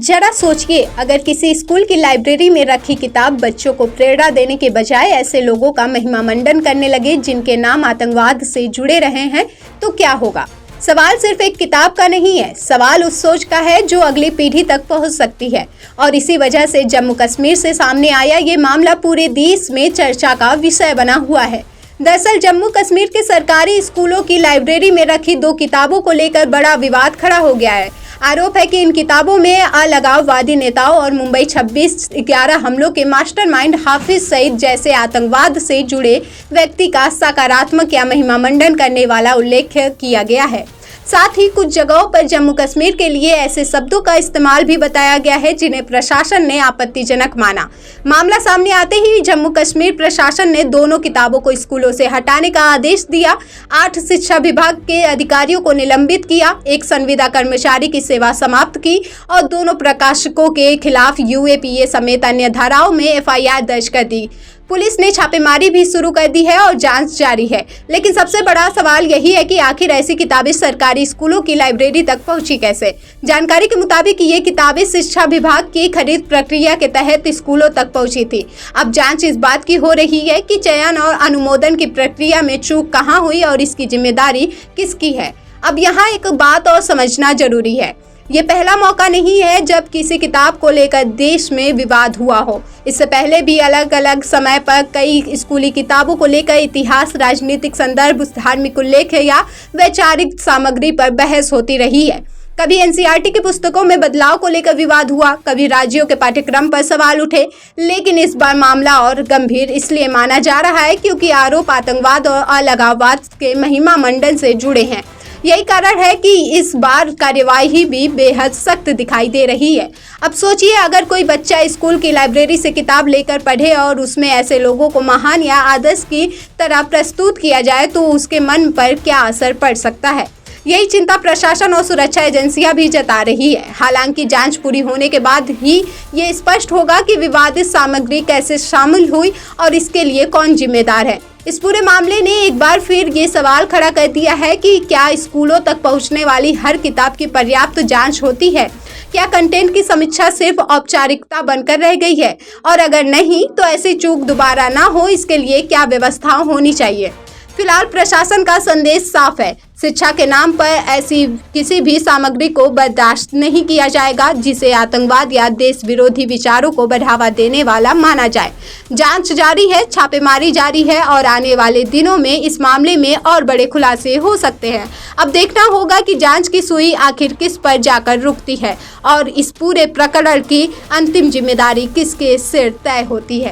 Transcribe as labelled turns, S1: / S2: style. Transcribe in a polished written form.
S1: जरा सोचिए, अगर किसी स्कूल की लाइब्रेरी में रखी किताब बच्चों को प्रेरणा देने के बजाय ऐसे लोगों का महिमा मंडन करने लगे जिनके नाम आतंकवाद से जुड़े रहे हैं, तो क्या होगा। सवाल सिर्फ एक किताब का नहीं है, सवाल उस सोच का है जो अगली पीढ़ी तक पहुंच सकती है। और इसी वजह से जम्मू कश्मीर से सामने आया ये मामला पूरे देश में चर्चा का विषय बना हुआ है। दरअसल जम्मू कश्मीर के सरकारी स्कूलों की लाइब्रेरी में रखी 2 किताबों को लेकर बड़ा विवाद खड़ा हो गया है। आरोप है कि इन किताबों में अलगाववादी नेताओं और मुंबई 26/11 हमलों के मास्टरमाइंड हाफिज सईद जैसे आतंकवाद से जुड़े व्यक्ति का सकारात्मक या महिमा मंडन करने वाला उल्लेख किया गया है। साथ ही कुछ जगहों पर जम्मू कश्मीर के लिए ऐसे शब्दों का इस्तेमाल भी बताया गया है जिन्हें प्रशासन ने आपत्तिजनक माना। मामला सामने आते ही जम्मू कश्मीर प्रशासन ने दोनों किताबों को स्कूलों से हटाने का आदेश दिया। 8 शिक्षा विभाग के अधिकारियों को निलंबित किया, एक संविदा कर्मचारी की सेवा समाप्त की और दोनों प्रकाशकों के खिलाफ UAPA समेत अन्य धाराओं में FIR दर्ज कर दी। पुलिस ने छापेमारी भी शुरू कर दी है और जांच जारी है। लेकिन सबसे बड़ा सवाल यही है कि आखिर ऐसी किताबें सरकारी स्कूलों की लाइब्रेरी तक पहुंची कैसे। जानकारी के मुताबिक ये किताबें शिक्षा विभाग की खरीद प्रक्रिया के तहत स्कूलों तक पहुंची थी। अब जांच इस बात की हो रही है कि चयन और अनुमोदन की प्रक्रिया में चूक कहां हुई और इसकी जिम्मेदारी किसकी है। अब यहाँ एक बात और समझना जरूरी है, ये पहला मौका नहीं है जब किसी किताब को लेकर देश में विवाद हुआ हो। इससे पहले भी अलग अलग समय पर कई स्कूली किताबों को लेकर इतिहास, राजनीतिक संदर्भ, धार्मिक उल्लेख या वैचारिक सामग्री पर बहस होती रही है। कभी NCERT की पुस्तकों में बदलाव को लेकर विवाद हुआ, कभी राज्यों के पाठ्यक्रम पर सवाल उठे। लेकिन इस बार मामला और गंभीर इसलिए माना जा रहा है क्योंकि आरोप आतंकवाद और अलगाववाद के महिमा मंडन से जुड़े हैं। यही कारण है कि इस बार कार्यवाही भी बेहद सख्त दिखाई दे रही है। अब सोचिए, अगर कोई बच्चा स्कूल की लाइब्रेरी से किताब लेकर पढ़े और उसमें ऐसे लोगों को महान या आदर्श की तरह प्रस्तुत किया जाए तो उसके मन पर क्या असर पड़ सकता है। यही चिंता प्रशासन और सुरक्षा एजेंसियां भी जता रही है। हालांकि जांच पूरी होने के बाद ही ये स्पष्ट होगा कि विवादित सामग्री कैसे शामिल हुई और इसके लिए कौन जिम्मेदार है। इस पूरे मामले ने एक बार फिर ये सवाल खड़ा कर दिया है कि क्या स्कूलों तक पहुंचने वाली हर किताब की पर्याप्त जांच होती है। क्या कंटेंट की समीक्षा सिर्फ औपचारिकता बनकर रह गई है, और अगर नहीं तो ऐसी चूक दोबारा ना हो इसके लिए क्या व्यवस्था होनी चाहिए। फिलहाल प्रशासन का संदेश साफ है, शिक्षा के नाम पर ऐसी किसी भी सामग्री को बर्दाश्त नहीं किया जाएगा जिसे आतंकवाद या देश विरोधी विचारों को बढ़ावा देने वाला माना जाए। जांच जारी है, छापेमारी जारी है और आने वाले दिनों में इस मामले में और बड़े खुलासे हो सकते हैं। अब देखना होगा कि जांच की सुई आखिर किस पर जाकर रुकती है और इस पूरे प्रकरण की अंतिम जिम्मेदारी किसके सिर तय होती है।